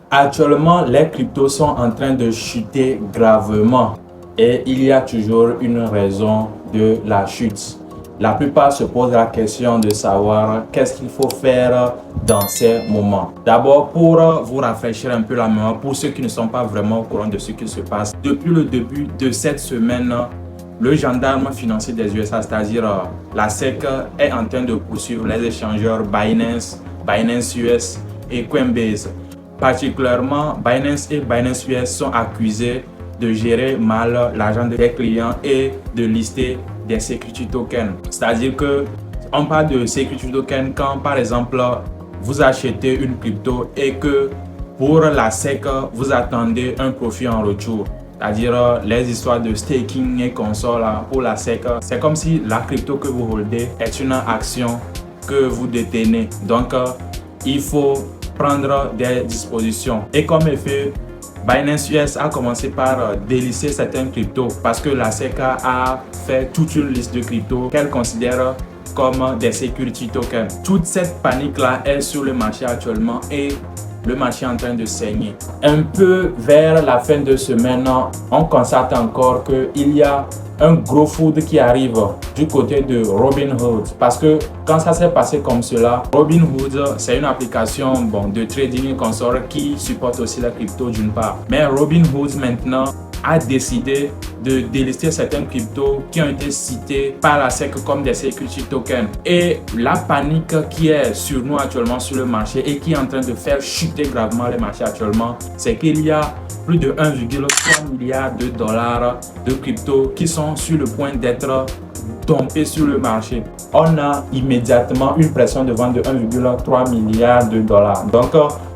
Actuellement, les cryptos sont en train de chuter gravement et il y a toujours une raison de la chute. La plupart se posent la question de savoir qu'est-ce qu'il faut faire dans ces moments. D'abord, pour vous rafraîchir un peu la mémoire, pour ceux qui ne sont pas vraiment au courant de ce qui se passe, depuis le début de cette semaine, le gendarme financier des USA, c'est-à-dire la SEC, est en train de poursuivre les échangeurs Binance, Binance US et Coinbase. Particulièrement, Binance et Binance US sont accusés de gérer mal l'argent des clients et de lister des security tokens. C'est-à-dire que on parle de security tokens quand, par exemple, vous achetez une crypto et que pour la SEC, vous attendez un profit en retour. C'est-à-dire les histoires de staking et consorts pour la SEC, c'est comme si la crypto que vous holdez est une action que vous détenez. Donc, il faut prendre des dispositions. Et comme effet, Binance US a commencé par délister certaines cryptos parce que la SEC a fait toute une liste de cryptos qu'elle considère comme des security tokens. Toute cette panique-là est sur le marché actuellement et le marché est en train de saigner. Un peu vers la fin de semaine, on constate encore qu'il y a un gros food qui arrive du côté de Robinhood. Parce que quand ça s'est passé comme cela, Robinhood, c'est une application de trading et consort qui supporte aussi la crypto d'une part. Mais Robinhood maintenant a décidé de délister certaines cryptos qui ont été citées par la SEC comme des security tokens. Et la panique qui est sur nous actuellement sur le marché et qui est en train de faire chuter gravement les marchés actuellement, c'est qu'il y a plus de 1,3 milliard de dollars de cryptos qui sont sur le point d'être dompés sur le marché. On a immédiatement une pression de vente de 1,3 milliard de dollars. Donc,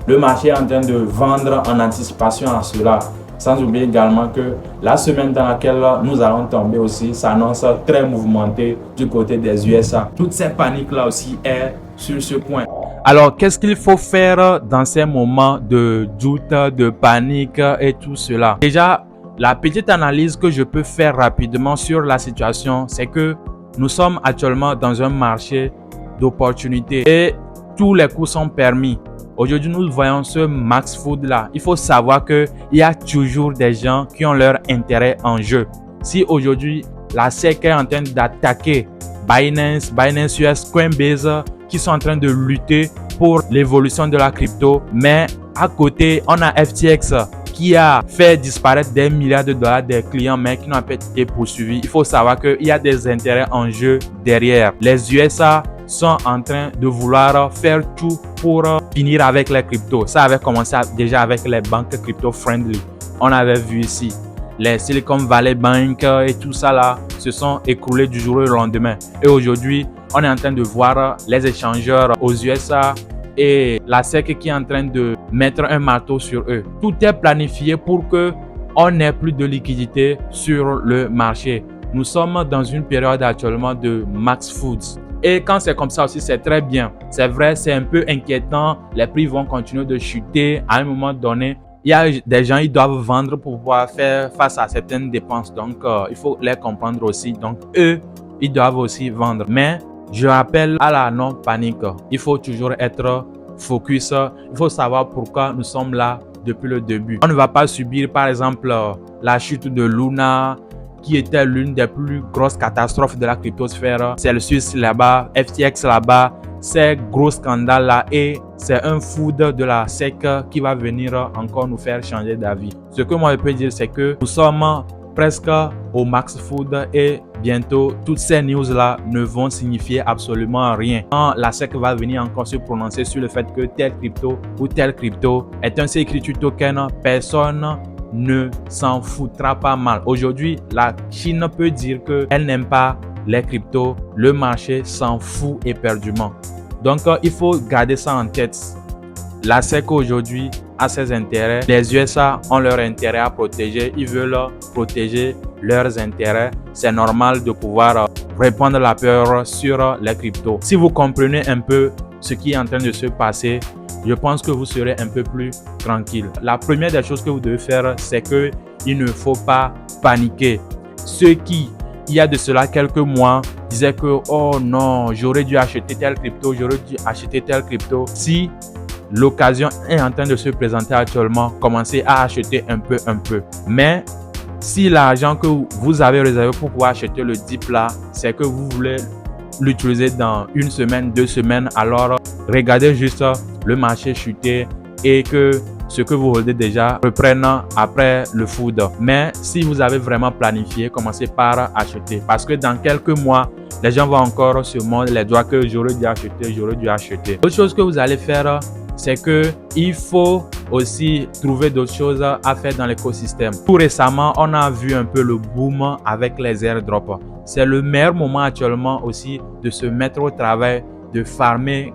le marché est en train de vendre en anticipation à cela. Sans oublier également que la semaine dans laquelle nous allons tomber aussi s'annonce très mouvementée du côté des USA. Toute cette panique-là aussi est sur ce point. Alors, qu'est-ce qu'il faut faire dans ces moments de doute, de panique et tout cela? Déjà, la petite analyse que je peux faire rapidement sur la situation, c'est que nous sommes actuellement dans un marché d'opportunités et tous les coups sont permis. Aujourd'hui, nous voyons ce max food là. Il faut savoir qu'il y a toujours des gens qui ont leur intérêt en jeu. Si aujourd'hui, la SEC est en train d'attaquer Binance, Binance US, Coinbase, qui sont en train de lutter pour l'évolution de la crypto, mais à côté, on a FTX qui a fait disparaître des milliards de dollars des clients, mais qui n'ont pas été poursuivis. Il faut savoir qu'il y a des intérêts en jeu derrière. Les USA sont en train de vouloir faire tout pour finir avec les cryptos. Ça avait commencé déjà avec les banques crypto-friendly. On avait vu ici. Les Silicon Valley Bank et tout ça là se sont écroulés du jour au lendemain. Et aujourd'hui, on est en train de voir les échangeurs aux USA et la SEC qui est en train de mettre un marteau sur eux. Tout est planifié pour que on n'ait plus de liquidité sur le marché. Nous sommes dans une période actuellement de max foods. Et quand c'est comme ça aussi, c'est très bien. C'est vrai, c'est un peu inquiétant. Les prix vont continuer de chuter à un moment donné. Il y a des gens, ils doivent vendre pour pouvoir faire face à certaines dépenses. Donc, il faut les comprendre aussi. Donc, eux, ils doivent aussi vendre. Mais je rappelle à la non-panique. Il faut toujours être focus. Il faut savoir pourquoi nous sommes là depuis le début. On ne va pas subir, par exemple, la chute de Luna, qui était l'une des plus grosses catastrophes de la cryptosphère. Celsius là-bas, FTX là-bas, ces gros scandales-là, et c'est un food de la SEC qui va venir encore nous faire changer d'avis. Ce que moi je peux dire, c'est que nous sommes presque au max food et bientôt toutes ces news-là ne vont signifier absolument rien. Quand la SEC va venir encore se prononcer sur le fait que telle crypto ou telle crypto est un security token, personne ne s'en foutra pas mal. Aujourd'hui, la Chine peut dire qu'elle n'aime pas les cryptos. Le marché s'en fout éperdument. Donc, il faut garder ça en tête. La SEC aujourd'hui a ses intérêts. Les USA ont leur intérêt à protéger. Ils veulent protéger leurs intérêts. C'est normal de pouvoir répandre la peur sur les cryptos. Si vous comprenez un peu ce qui est en train de se passer, je pense que vous serez un peu plus tranquille. La première des choses que vous devez faire, c'est qu'il ne faut pas paniquer. Ceux qui, il y a de cela quelques mois, disaient que « Oh non, j'aurais dû acheter telle crypto, j'aurais dû acheter telle crypto. » Si l'occasion est en train de se présenter actuellement. Commencez à acheter un peu. Mais si l'argent que vous avez réservé pour pouvoir acheter le dip là, c'est que vous voulez l'utiliser dans une semaine, 2 semaines, alors regardez juste le marché chuter et que ce que vous holdez déjà reprenne après le food. Mais si vous avez vraiment planifié, commencez par acheter. Parce que dans quelques mois, les gens vont encore se mordre les doigts que j'aurais dû acheter. Autre chose que vous allez faire, c'est que il faut aussi trouver d'autres choses à faire dans l'écosystème. Tout récemment, on a vu un peu le boom avec les airdrops. C'est le meilleur moment actuellement aussi de se mettre au travail, de farmer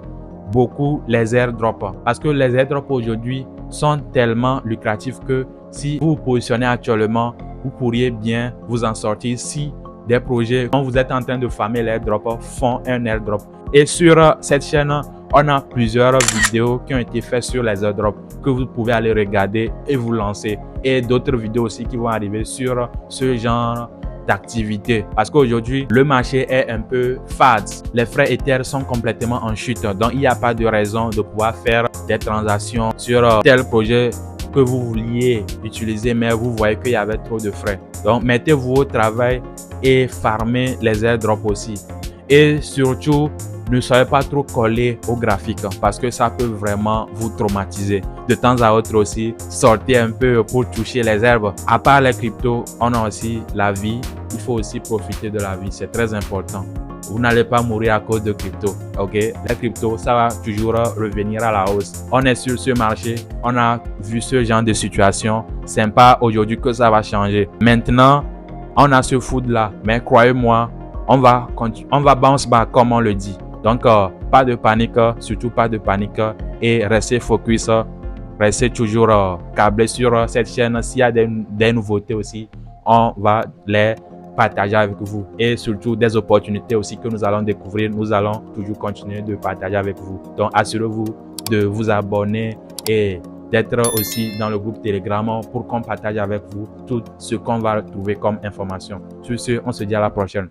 beaucoup les airdrops. Parce que les airdrops aujourd'hui sont tellement lucratifs que si vous vous positionnez actuellement, vous pourriez bien vous en sortir si des projets, quand vous êtes en train de farmer l'airdrop, font un airdrop. Et sur cette chaîne, on a plusieurs vidéos qui ont été faites sur les airdrops que vous pouvez aller regarder et vous lancer. Et d'autres vidéos aussi qui vont arriver sur ce genre d'activité. Parce qu'aujourd'hui, le marché est un peu fade. Les frais Ether sont complètement en chute. Donc, il n'y a pas de raison de pouvoir faire des transactions sur tel projet que vous vouliez utiliser, mais vous voyez qu'il y avait trop de frais. Donc, mettez-vous au travail et farmez les airdrops aussi. Et surtout, ne soyez pas trop collé au graphique parce que ça peut vraiment vous traumatiser. De temps à autre aussi, sortez un peu pour toucher les herbes. À part les cryptos, on a aussi la vie. Il faut aussi profiter de la vie. C'est très important. Vous n'allez pas mourir à cause de crypto. Ok, les cryptos, ça va toujours revenir à la hausse. On est sur ce marché. On a vu ce genre de situation. C'est pas aujourd'hui que ça va changer. Maintenant, on a ce food là. Mais croyez-moi, on va bounce back comme on le dit. Donc, pas de panique, surtout pas de panique et restez focus, restez toujours câblé sur cette chaîne. S'il y a des nouveautés aussi, on va les partager avec vous et surtout des opportunités aussi que nous allons découvrir. Nous allons toujours continuer de partager avec vous. Donc, assurez-vous de vous abonner et d'être aussi dans le groupe Telegram pour qu'on partage avec vous tout ce qu'on va trouver comme information. Sur ce, on se dit à la prochaine.